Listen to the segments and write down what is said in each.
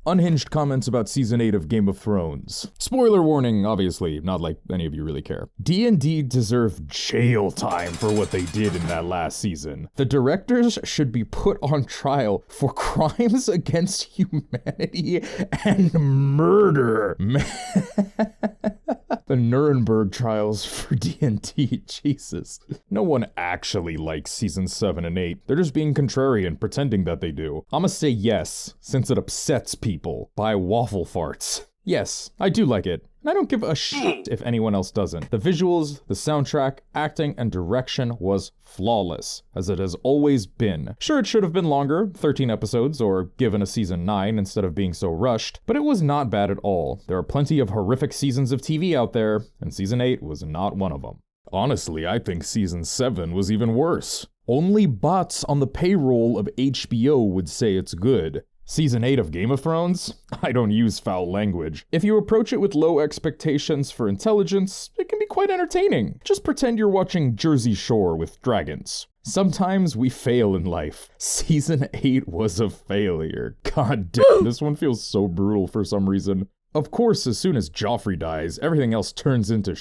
Unhinged comments about Season 8 of Game of Thrones. Spoiler warning, obviously, not like any of you really care. D&D deserve jail time for what they did in that last season. The directors should be put on trial for crimes against humanity and murder. The Nuremberg trials for D&D, Jesus. No one actually likes Season 7 and 8. They're just being contrarian, pretending that they do. I'ma say yes, since it upsets people by waffle farts. Yes, I do like it, and I don't give a shit if anyone else doesn't. The visuals, the soundtrack, acting, and direction was flawless, as it has always been. Sure, it should have been longer, 13 episodes, or given a season 9 instead of being so rushed, but it was not bad at all. There are plenty of horrific seasons of TV out there, and Season 8 was not one of them. Honestly, I think Season 7 was even worse. Only bots on the payroll of HBO would say it's good. Season 8 of Game of Thrones? I don't use foul language. If you approach it with low expectations for intelligence, it can be quite entertaining. Just pretend you're watching Jersey Shore with dragons. Sometimes we fail in life. Season 8 was a failure. God damn, this one feels so brutal for some reason. Of course, as soon as Joffrey dies, everything else turns into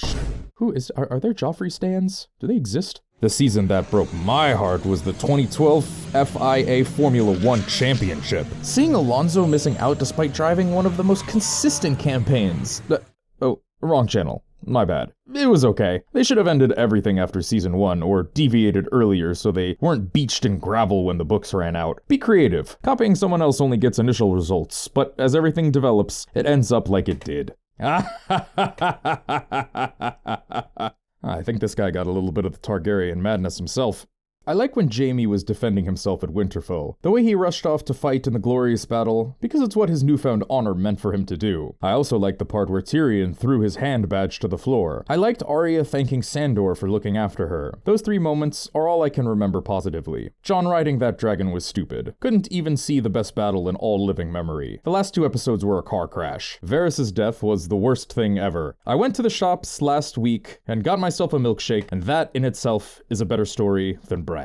Are there Joffrey stands? Do they exist? The season that broke my heart was the 2012 FIA Formula 1 Championship. Seeing Alonso missing out despite driving one of the most consistent campaigns. Oh, wrong channel. My bad. It was okay. They should have ended everything after Season 1, or deviated earlier so they weren't beached in gravel when the books ran out. Be creative. Copying someone else only gets initial results, but as everything develops, it ends up like it did. I think this guy got a little bit of the Targaryen madness himself. I like when Jaime was defending himself at Winterfell, the way he rushed off to fight in the glorious battle, because it's what his newfound honor meant for him to do. I also liked the part where Tyrion threw his hand badge to the floor. I liked Arya thanking Sandor for looking after her. Those 3 moments are all I can remember positively. Jon riding that dragon was stupid. Couldn't even see the best battle in all living memory. The last 2 episodes were a car crash. Varys' death was the worst thing ever. I went to the shops last week and got myself a milkshake, and that in itself is a better story than brands.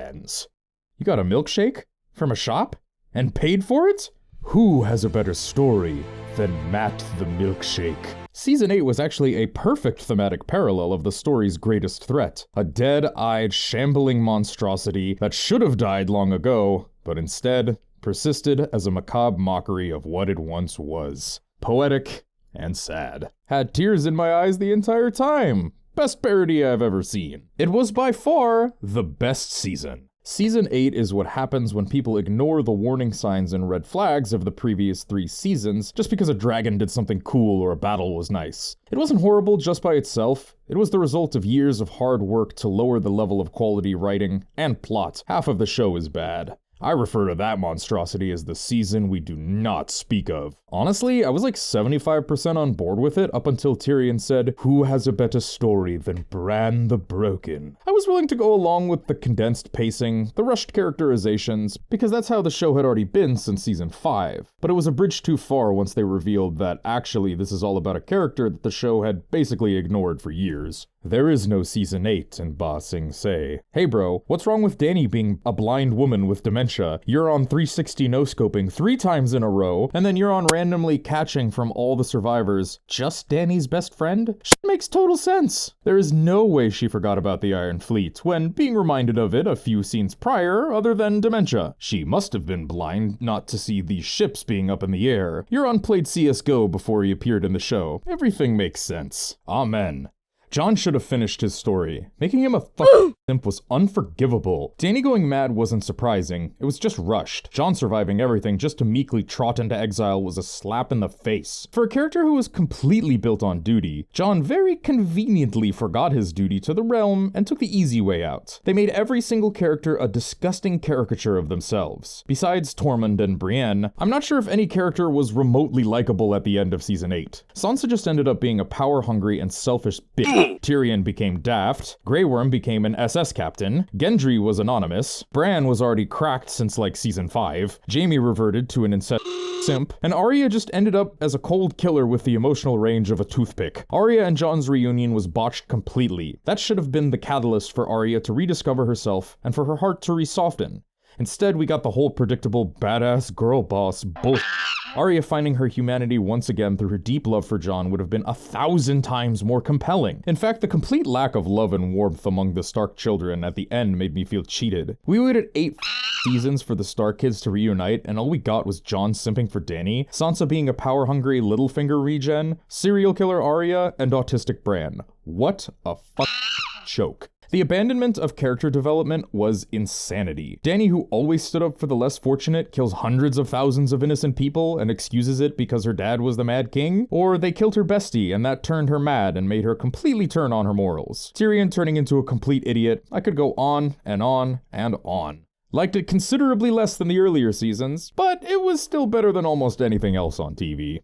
You got a milkshake? From a shop? And paid for it? Who has a better story than Matt the Milkshake? Season 8 was actually a perfect thematic parallel of the story's greatest threat. A dead-eyed, shambling monstrosity that should have died long ago, but instead persisted as a macabre mockery of what it once was. Poetic and sad. Had tears in my eyes the entire time. Best parody I've ever seen. It was by far the best season. Season 8 is what happens when people ignore the warning signs and red flags of the previous 3 seasons just because a dragon did something cool or a battle was nice. It wasn't horrible just by itself. It was the result of years of hard work to lower the level of quality writing and plot. Half of the show is bad. I refer to that monstrosity as the season we do not speak of. Honestly, I was like 75% on board with it up until Tyrion said, "Who has a better story than Bran the Broken?" I was willing to go along with the condensed pacing, the rushed characterizations, because that's how the show had already been since Season 5. But it was a bridge too far once they revealed that actually this is all about a character that the show had basically ignored for years. There is no Season 8 in Ba Sing Se. Hey bro, what's wrong with Dany being a blind woman with dementia? You're on 360 no-scoping 3 times in a row, and then you're on randomly catching from all the survivors just Dany's best friend? Shit makes total sense. There is no way she forgot about the Iron Fleet when being reminded of it a few scenes prior other than dementia. She must have been blind not to see these ships being up in the air. Euron played CSGO before he appeared in the show. Everything makes sense. Amen. Jon should have finished his story. Making him a fucking simp was unforgivable. Dany going mad wasn't surprising, it was just rushed. Jon surviving everything just to meekly trot into exile was a slap in the face. For a character who was completely built on duty, Jon very conveniently forgot his duty to the realm and took the easy way out. They made every single character a disgusting caricature of themselves. Besides Tormund and Brienne, I'm not sure if any character was remotely likable at the end of Season 8. Sansa just ended up being a power-hungry and selfish bitch. Tyrion became daft, Grey Worm became an SS captain, Gendry was anonymous, Bran was already cracked since like Season 5, Jaime reverted to an incest simp, and Arya just ended up as a cold killer with the emotional range of a toothpick. Arya and Jon's reunion was botched completely. That should have been the catalyst for Arya to rediscover herself and for her heart to resoften. Instead, we got the whole predictable badass girl boss bullshit. Arya finding her humanity once again through her deep love for Jon would have been 1,000 times more compelling. In fact, the complete lack of love and warmth among the Stark children at the end made me feel cheated. We waited 8 seasons for the Stark kids to reunite, and all we got was Jon simping for Dany, Sansa being a power-hungry Littlefinger regen, serial killer Arya, and autistic Bran. What a joke. The abandonment of character development was insanity. Dany, who always stood up for the less fortunate, kills hundreds of thousands of innocent people and excuses it because her dad was the Mad King, or they killed her bestie and that turned her mad and made her completely turn on her morals. Tyrion turning into a complete idiot. I could go on and on and on. Liked it considerably less than the earlier seasons, but it was still better than almost anything else on TV.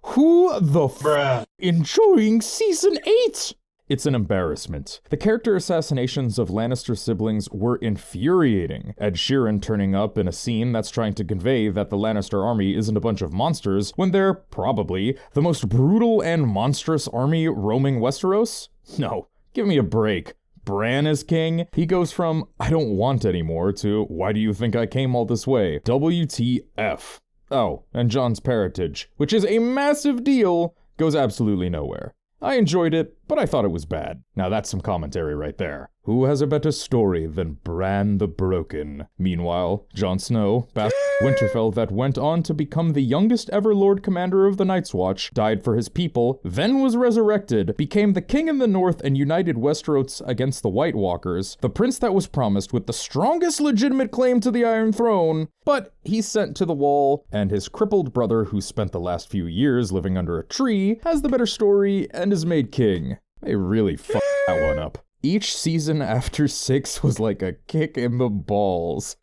Who the enjoying season 8? It's an embarrassment. The character assassinations of Lannister siblings were infuriating. Ed Sheeran turning up in a scene that's trying to convey that the Lannister army isn't a bunch of monsters when they're, probably, the most brutal and monstrous army roaming Westeros? No, give me a break. Bran is king? He goes from, I don't want anymore, to, why do you think I came all this way? WTF. Oh, and Jon's parentage, which is a massive deal, goes absolutely nowhere. I enjoyed it, but I thought it was bad. Now that's some commentary right there. Who has a better story than Bran the Broken? Meanwhile, Jon Snow, bastard Winterfell that went on to become the youngest ever Lord Commander of the Night's Watch, died for his people, then was resurrected, became the king in the north and united Westeros against the White Walkers, the prince that was promised with the strongest legitimate claim to the Iron Throne, but he's sent to the wall, and his crippled brother who spent the last few years living under a tree has the better story and is made king. They really fucked that one up. Each season after 6 was like a kick in the balls.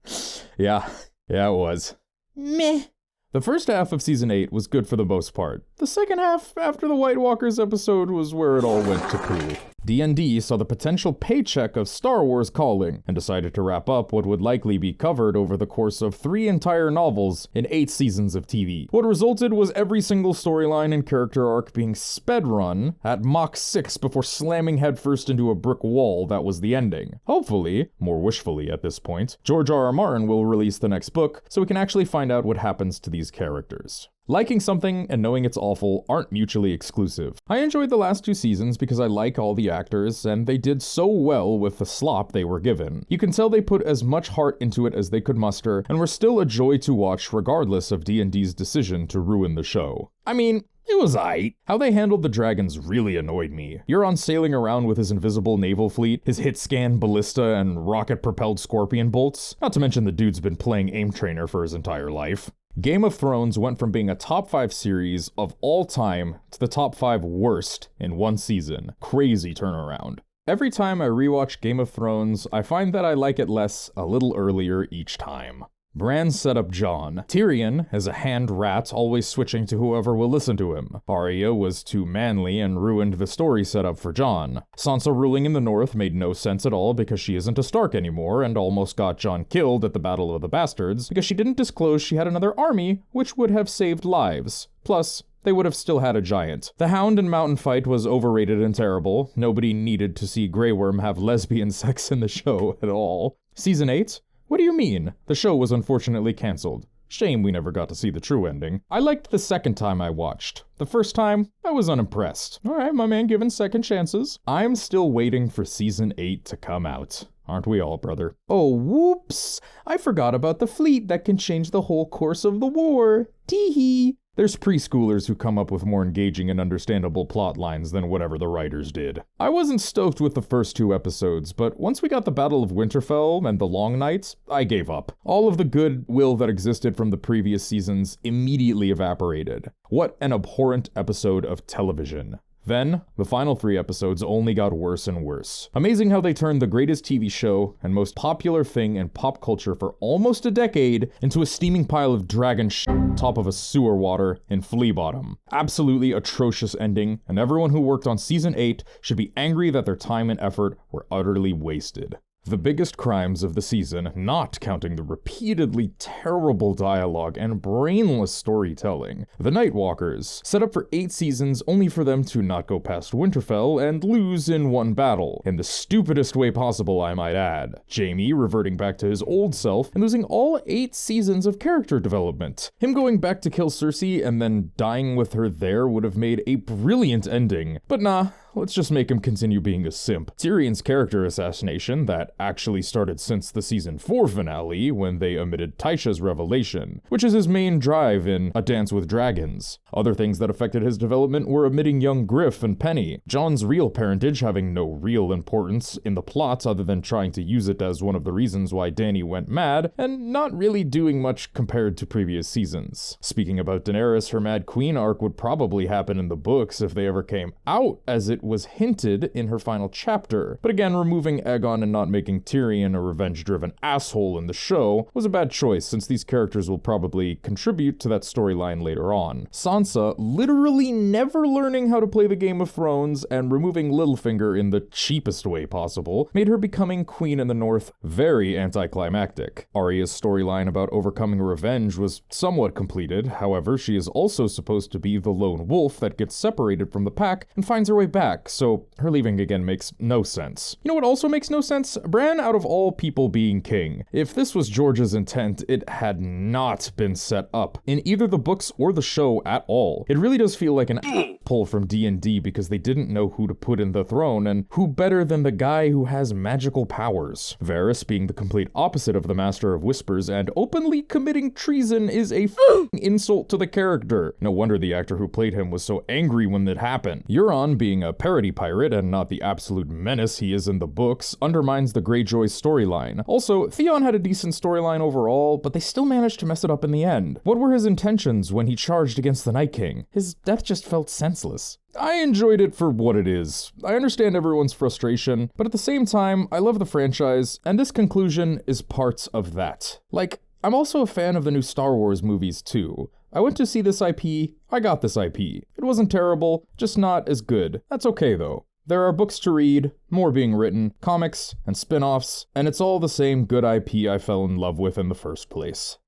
Yeah, it was. Meh. The first half of season 8 was good for the most part. The second half, after the White Walkers episode, was where it all went to poo. D&D saw the potential paycheck of Star Wars calling, and decided to wrap up what would likely be covered over the course of 3 entire novels in 8 seasons of TV. What resulted was every single storyline and character arc being sped run at Mach 6 before slamming headfirst into a brick wall that was the ending. Hopefully, more wishfully at this point, George R.R. Martin will release the next book so we can actually find out what happens to these characters. Liking something and knowing it's awful aren't mutually exclusive. I enjoyed the last 2 seasons because I like all the actors, and they did so well with the slop they were given. You can tell they put as much heart into it as they could muster, and were still a joy to watch regardless of D&D's decision to ruin the show. I mean, it was aight. How they handled the dragons really annoyed me. Euron sailing around with his invisible naval fleet, his hit-scan ballista and rocket-propelled scorpion bolts, not to mention the dude's been playing aim trainer for his entire life. Game of Thrones went from being a top 5 series of all time to the top 5 worst in 1 season. Crazy turnaround. Every time I rewatch Game of Thrones, I find that I like it less a little earlier each time. Bran set up Jon. Tyrion is a hand rat, always switching to whoever will listen to him. Arya was too manly and ruined the story setup for Jon. Sansa ruling in the north made no sense at all because she isn't a Stark anymore and almost got Jon killed at the Battle of the Bastards because she didn't disclose she had another army, which would have saved lives. Plus, they would have still had a giant. The Hound and Mountain fight was overrated and terrible. Nobody needed to see Grey Worm have lesbian sex in the show at all. Season 8? What do you mean? The show was unfortunately cancelled. Shame we never got to see the true ending. I liked the second time I watched. The first time, I was unimpressed. Alright, my man giving second chances. I'm still waiting for season 8 to come out. Aren't we all, brother? Oh, whoops! I forgot about the fleet that can change the whole course of the war. Tee-hee! There's preschoolers who come up with more engaging and understandable plot lines than whatever the writers did. I wasn't stoked with the first 2 episodes, but once we got the Battle of Winterfell and the Long Nights, I gave up. All of the goodwill that existed from the previous seasons immediately evaporated. What an abhorrent episode of television. Then, the final 3 episodes only got worse and worse. Amazing how they turned the greatest TV show and most popular thing in pop culture for almost a decade into a steaming pile of dragon shit on top of a sewer water in Flea Bottom. Absolutely atrocious ending, and everyone who worked on season 8 should be angry that their time and effort were utterly wasted. the biggest crimes of the season, not counting the repeatedly terrible dialogue and brainless storytelling. The Nightwalkers, set up for 8 seasons only for them to not go past Winterfell and lose in one battle, in the stupidest way possible, I might add. Jaime reverting back to his old self and losing all 8 seasons of character development. Him going back to kill Cersei and then dying with her there would have made a brilliant ending, but nah. Let's just make him continue being a simp. Tyrion's character assassination, that actually started since the season 4 finale, when they omitted Tysha's revelation, which is his main drive in A Dance with Dragons. Other things that affected his development were omitting young Griff and Penny, Jon's real parentage having no real importance in the plot other than trying to use it as one of the reasons why Dany went mad, and not really doing much compared to previous seasons. Speaking about Daenerys, her Mad Queen arc would probably happen in the books if they ever came out, as it was hinted in her final chapter. But again, removing Aegon and not making Tyrion a revenge-driven asshole in the show was a bad choice, since these characters will probably contribute to that storyline later on. Sansa literally never learning how to play the Game of Thrones and removing Littlefinger in the cheapest way possible made her becoming Queen in the North very anticlimactic. Arya's storyline about overcoming revenge was somewhat completed, however, she is also supposed to be the lone wolf that gets separated from the pack and finds her way back, so her leaving again makes no sense. You know what also makes no sense? Bran out of all people being king. If this was George's intent, it had not been set up in either the books or the show at all. It really does feel like an pull from D&D because they didn't know who to put in the throne, and who better than the guy who has magical powers. Varys being the complete opposite of the Master of Whispers and openly committing treason is a insult to the character. No wonder the actor who played him was so angry when it happened. Euron being a parody pirate and not the absolute menace he is in the books undermines the Greyjoy's storyline. Also, Theon had a decent storyline overall, but they still managed to mess it up in the end. What were his intentions when he charged against the Night King? His death just felt senseless. I enjoyed it for what it is. I understand everyone's frustration, but at the same time, I love the franchise, and this conclusion is parts of that. Like, I'm also a fan of the new Star Wars movies too. I went to see this IP, I got this IP. It wasn't terrible, just not as good. That's okay though. There are books to read, more being written, comics, and spin-offs, and it's all the same good IP I fell in love with in the first place.